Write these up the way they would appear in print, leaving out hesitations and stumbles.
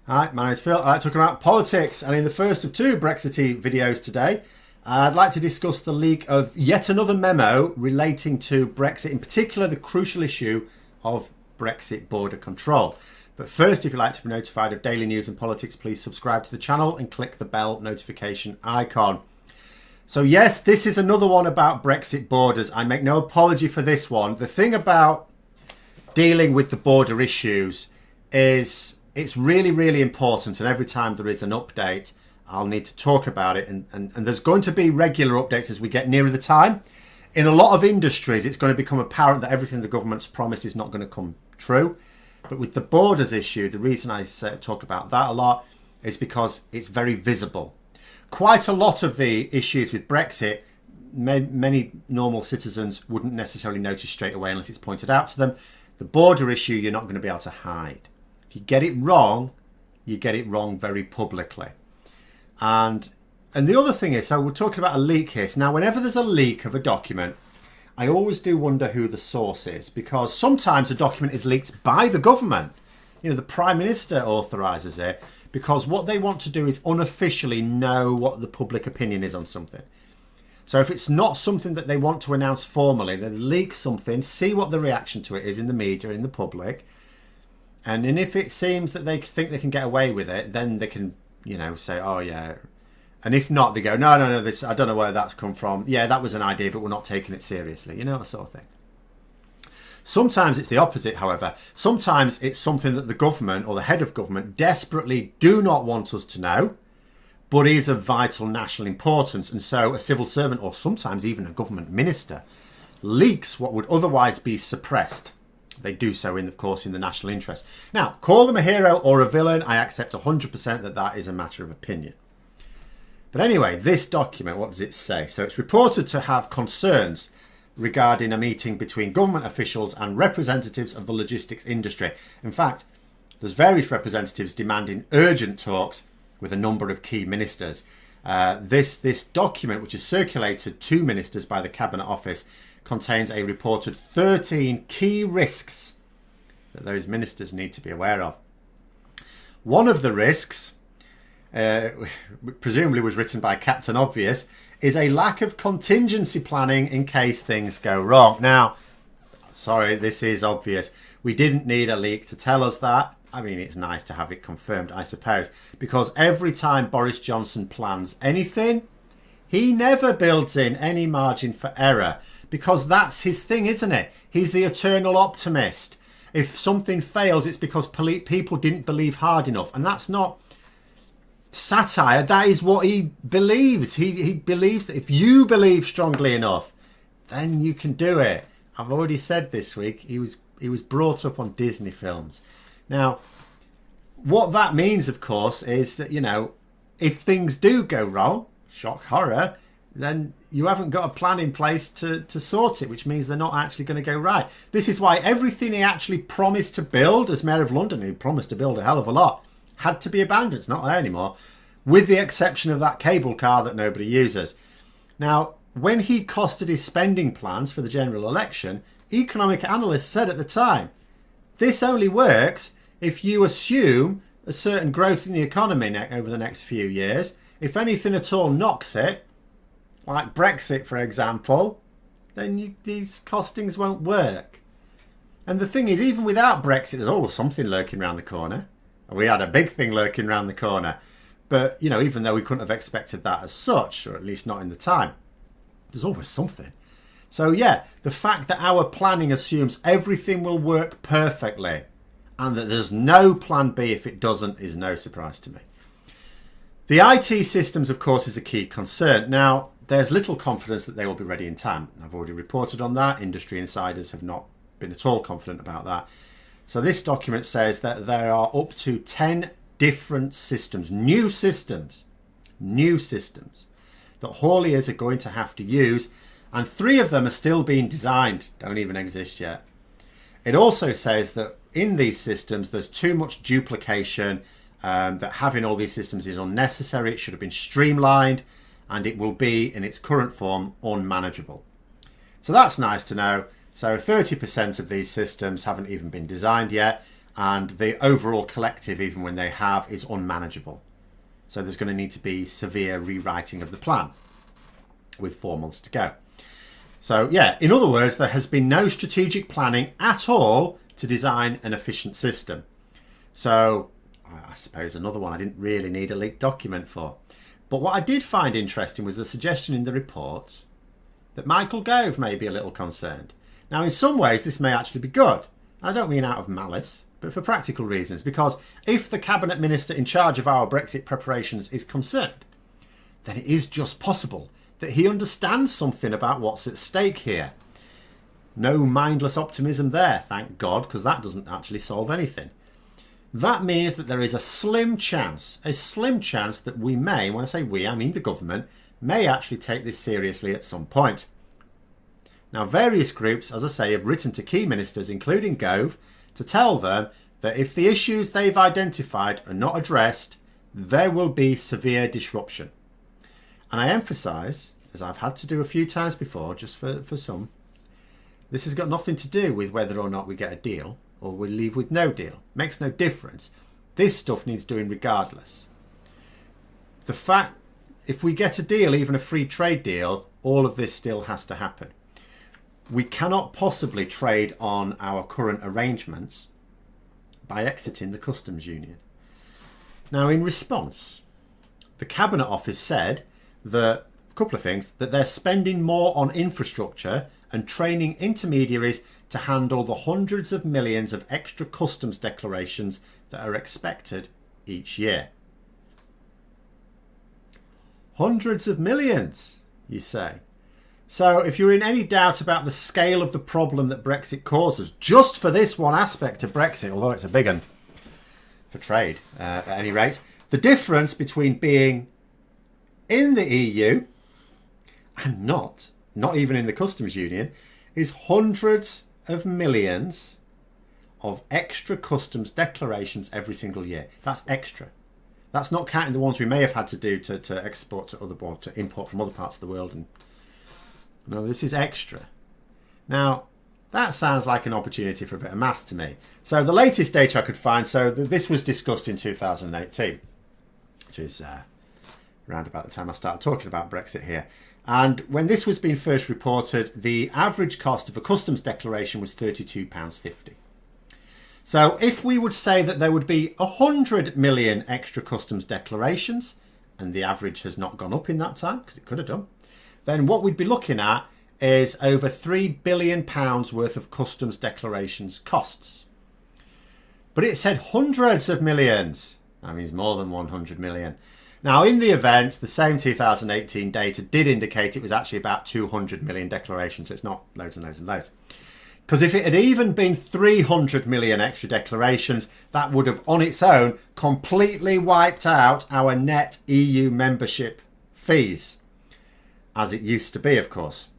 Hi, my name's Phil. I like talking about politics, and in the first of two Brexit videos today, I'd like to discuss the leak of yet another memo relating to Brexit, in particular the crucial issue of Brexit border control. But first, if you'd like to be notified of daily news and politics, please subscribe to the channel and click the bell notification icon. So yes, this is another one about Brexit borders. I make no apology for this one. The thing about dealing with the border issues is it's really, really important, and every time there is an update, I'll need to talk about it, and there's going to be regular updates as we get nearer the time. In a lot of industries, it's going to become apparent that everything the government's promised is not going to come true. But with the borders issue, the reason I talk about that a lot is because it's very visible. Quite a lot of the issues with Brexit, many normal citizens wouldn't necessarily notice straight away unless it's pointed out to them. The border issue, you're not going to be able to hide. If you get it wrong, you get it wrong very publicly. And the other thing is, so we're talking about a leak here. So now, whenever there's a leak of a document, I always do wonder who the source is, because sometimes a document is leaked by the government. You know, the Prime Minister authorises it because what they want to do is unofficially know what the public opinion is on something. So if it's not something that they want to announce formally, they leak something, see what the reaction to it is in the media, in the public. And then if it seems that they think they can get away with it, then they can, you know, say, oh yeah. And if not, they go, no, this, I don't know where that's come from. Yeah, that was an idea, but we're not taking it seriously. You know, that sort of thing. Sometimes it's the opposite, however. Sometimes it's something that the government or the head of government desperately do not want us to know, but is of vital national importance. And so a civil servant, or sometimes even a government minister, leaks what would otherwise be suppressed. They do so, of course, in the national interest. Now, call them a hero or a villain. I accept 100% that that is a matter of opinion. But anyway, this document, what does it say? So it's reported to have concerns regarding a meeting between government officials and representatives of the logistics industry. In fact, there's various representatives demanding urgent talks with a number of key ministers. This document, which is circulated to ministers by the Cabinet Office, contains a reported 13 key risks that those ministers need to be aware of. One of the risks, presumably was written by Captain Obvious, is a lack of contingency planning in case things go wrong. Now, sorry, this is obvious. We didn't need a leak to tell us that. I mean, it's nice to have it confirmed, I suppose, because every time Boris Johnson plans anything, he never builds in any margin for error, because that's his thing, isn't it? He's the eternal optimist. If something fails, it's because people didn't believe hard enough. And that's not satire. That is what he believes. He believes that if you believe strongly enough, then you can do it. I've already said this week, he was brought up on Disney films. Now, what that means, of course, is that, you know, if things do go wrong, shock horror, then you haven't got a plan in place to sort it, which means they're not actually going to go right. This is why everything he actually promised to build as Mayor of London, he promised to build a hell of a lot, had to be abandoned. It's not there anymore, with the exception of that cable car that nobody uses. Now, when he costed his spending plans for the general election, economic analysts said at the time, this only works if you assume a certain growth in the economy over the next few years. If anything at all knocks it, like Brexit, for example, then these costings won't work. And the thing is, even without Brexit, there's always something lurking around the corner. We had a big thing lurking around the corner. But, you know, even though we couldn't have expected that as such, or at least not in the time, there's always something. So, yeah, the fact that our planning assumes everything will work perfectly and that there's no plan B if it doesn't is no surprise to me. The IT systems, of course, is a key concern. Now, there's little confidence that they will be ready in time. I've already reported on that. Industry insiders have not been at all confident about that. So this document says that there are up to 10 different systems, new systems, that hauliers are going to have to use, and 3 of them are still being designed, don't even exist yet. It also says that in these systems there's too much duplication, that having all these systems is unnecessary. It should have been streamlined, and it will be in its current form unmanageable. So that's nice to know. So 30% of these systems haven't even been designed yet, and the overall collective, even when they have, is unmanageable. So there's going to need to be severe rewriting of the plan with 4 months to go. So yeah, in other words, there has been no strategic planning at all to design an efficient system. So I suppose another one I didn't really need a leaked document for. But what I did find interesting was the suggestion in the report that Michael Gove may be a little concerned. Now, in some ways, this may actually be good. I don't mean out of malice, but for practical reasons, because if the cabinet minister in charge of our Brexit preparations is concerned, then it is just possible that he understands something about what's at stake here. No mindless optimism there, thank God, because that doesn't actually solve anything. That means that there is a slim chance that we may, when I say we, I mean the government, may actually take this seriously at some point. Now, various groups, as I say, have written to key ministers, including Gove, to tell them that if the issues they've identified are not addressed, there will be severe disruption. And I emphasise, as I've had to do a few times before, just for some, this has got nothing to do with whether or not we get a deal or we leave with no deal. Makes no difference. This stuff needs doing regardless. The fact, if we get a deal, even a free trade deal, all of this still has to happen. We cannot possibly trade on our current arrangements by exiting the customs union. Now, in response, the Cabinet Office said that, a couple of things, that they're spending more on infrastructure and training intermediaries to handle the hundreds of millions of extra customs declarations that are expected each year. Hundreds of millions, you say. So if you're in any doubt about the scale of the problem that Brexit causes, just for this one aspect of Brexit, although it's a big one for trade at any rate, the difference between being in the EU and not even in the customs union, is hundreds of millions of extra customs declarations every single year. That's extra. That's not counting the ones we may have had to do to export to other, or to import from other parts of the world. And no, this is extra. Now, that sounds like an opportunity for a bit of maths to me. So the latest data I could find, so this was discussed in 2018, which is around about the time I started talking about Brexit here. And when this was being first reported, the average cost of a customs declaration was £32.50. So if we would say that there would be 100 million extra customs declarations, and the average has not gone up in that time, because it could have done, then what we'd be looking at is over £3 billion worth of customs declarations costs. But it said hundreds of millions. That means more than 100 million. Now, in the event, the same 2018 data did indicate it was actually about 200 million declarations. So it's not loads and loads and loads. Because if it had even been 300 million extra declarations, that would have on its own completely wiped out our net EU membership fees. As it used to be, of course.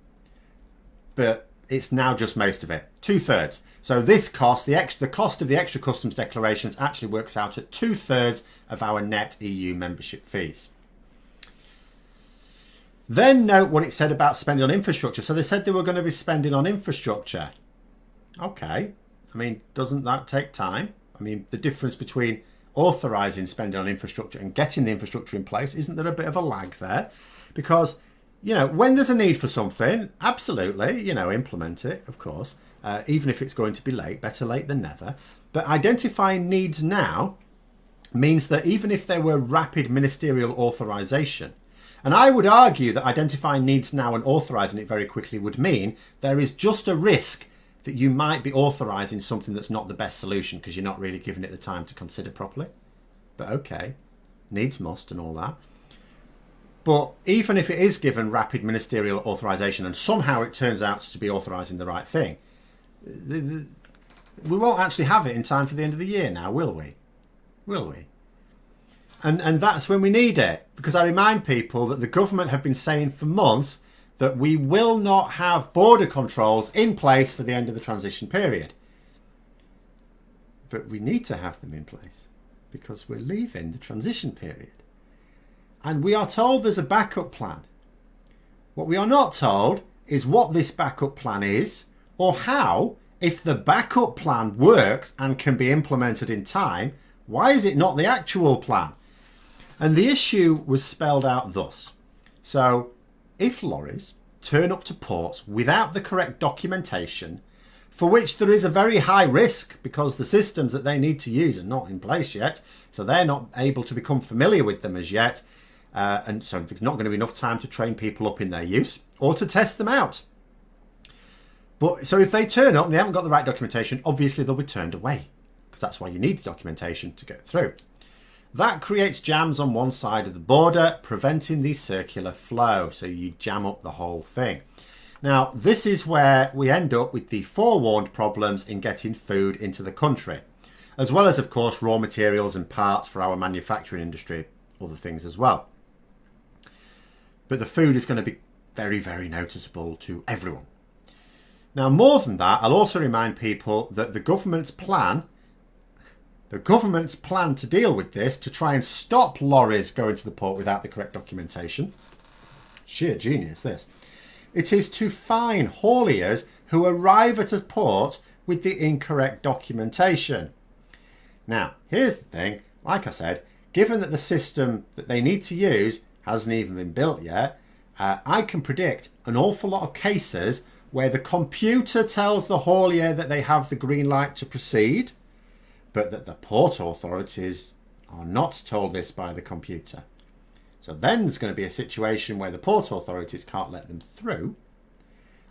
But it's now just most of it. 2/3. So this cost, the cost of the extra customs declarations actually works out at 2/3 of our net EU membership fees. Then note what it said about spending on infrastructure. So they said they were going to be spending on infrastructure. Okay. I mean, doesn't that take time? I mean, the difference between authorising spending on infrastructure and getting the infrastructure in place, isn't there a bit of a lag there? Because, you know, when there's a need for something, absolutely, you know, implement it, of course. Even if it's going to be late, better late than never. But identifying needs now means that even if there were rapid ministerial authorisation, and I would argue that identifying needs now and authorising it very quickly would mean there is just a risk that you might be authorising something that's not the best solution because you're not really giving it the time to consider properly. But okay, needs must and all that. But even if it is given rapid ministerial authorisation and somehow it turns out to be authorising the right thing, we won't actually have it in time for the end of the year now, will we? Will we? And that's when we need it. Because I remind people that the government have been saying for months that we will not have border controls in place for the end of the transition period. But we need to have them in place because we're leaving the transition period. And we are told there's a backup plan. What we are not told is what this backup plan is or how If the backup plan works and can be implemented in time, why is it not the actual plan? And the issue was spelled out thus. So, if lorries turn up to ports without the correct documentation, for which there is a very high risk because the systems that they need to use are not in place yet, so they're not able to become familiar with them as yet, and so there's not going to be enough time to train people up in their use or to test them out. But so if they turn up and they haven't got the right documentation, obviously they'll be turned away, because that's why you need the documentation to get through. That creates jams on one side of the border, preventing the circular flow, so you jam up the whole thing. Now, this is where we end up with the forewarned problems in getting food into the country, as well as, of course, raw materials and parts for our manufacturing industry, other things as well. But the food is going to be very, very noticeable to everyone. Now, more than that, I'll also remind people that the government's plan to deal with this, to try and stop lorries going to the port without the correct documentation, sheer genius this, it is to fine hauliers who arrive at a port with the incorrect documentation. Now, here's the thing, like I said, given that the system that they need to use hasn't even been built yet, I can predict an awful lot of cases where the computer tells the haulier that they have the green light to proceed, but that the port authorities are not told this by the computer. So then there's going to be a situation where the port authorities can't let them through,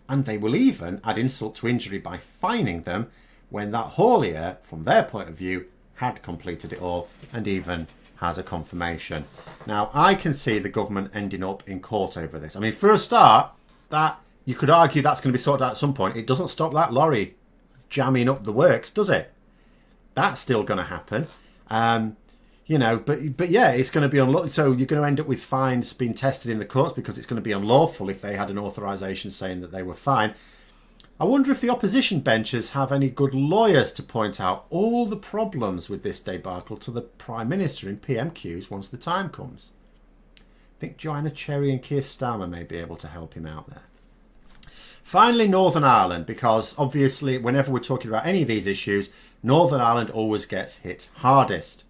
and they will even add insult to injury by fining them when that haulier, from their point of view, had completed it all and even has a confirmation. Now, I can see the government ending up in court over this. I mean, for a start, that you could argue that's going to be sorted out at some point. It doesn't stop that lorry jamming up the works, does it? That's still going to happen. But yeah, it's going to be unlawful. So you're going to end up with fines being tested in the courts because it's going to be unlawful if they had an authorisation saying that they were fine. I wonder if the opposition benches have any good lawyers to point out all the problems with this debacle to the Prime Minister in PMQs once the time comes. I think Joanna Cherry and Keir Starmer may be able to help him out there. Finally, Northern Ireland, because obviously whenever we're talking about any of these issues, Northern Ireland always gets hit hardest.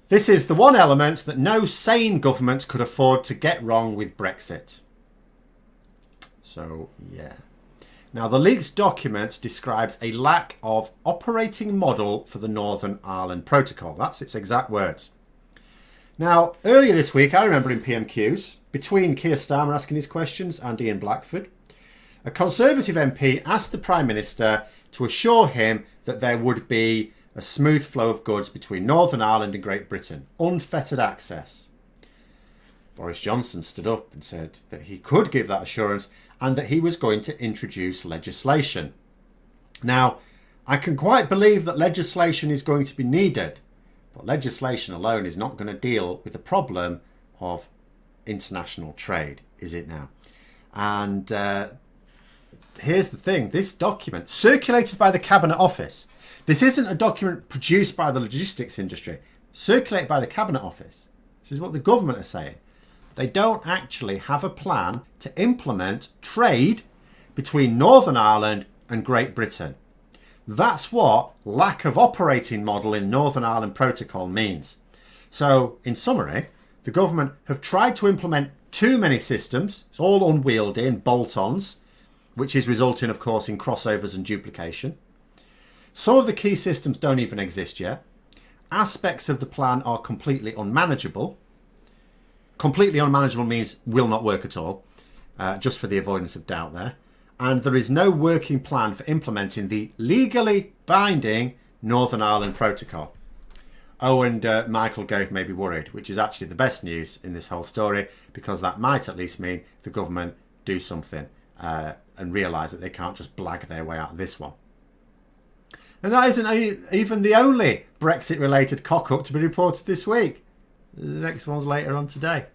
This is the one element that no sane government could afford to get wrong with Brexit. So, yeah. Now, the leaked document describes a lack of operating model for the Northern Ireland Protocol. That's its exact words. Now, earlier this week, I remember in PMQs, between Keir Starmer asking his questions and Ian Blackford, a Conservative MP asked the Prime Minister to assure him that there would be a smooth flow of goods between Northern Ireland and Great Britain, unfettered access. Boris Johnson stood up and said that he could give that assurance and that he was going to introduce legislation. Now, I can quite believe that legislation is going to be needed, but legislation alone is not going to deal with the problem of international trade, is it now? And here's the thing, this document, circulated by the Cabinet Office, this isn't a document produced by the logistics industry, circulated by the Cabinet Office. This is what the government are saying. They don't actually have a plan to implement trade between Northern Ireland and Great Britain. That's what lack of operating model in Northern Ireland Protocol means. So, in summary, the government have tried to implement too many systems. It's all unwieldy and bolt-ons, which is resulting, of course, in crossovers and duplication. Some of the key systems don't even exist yet. Aspects of the plan are completely unmanageable. Completely unmanageable means will not work at all, just for the avoidance of doubt there. And there is no working plan for implementing the legally binding Northern Ireland Protocol. Oh, and Michael Gove may be worried, which is actually the best news in this whole story, because that might at least mean the government do something and realise that they can't just blag their way out of this one. And that isn't even the only Brexit-related cock-up to be reported this week. The next one's later on today.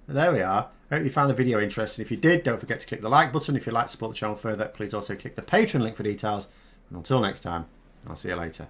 There we are. I hope you found the video interesting. If you did, don't forget to click the like button. If you'd like to support the channel further, please also click the Patreon link for details. And until next time, I'll see you later.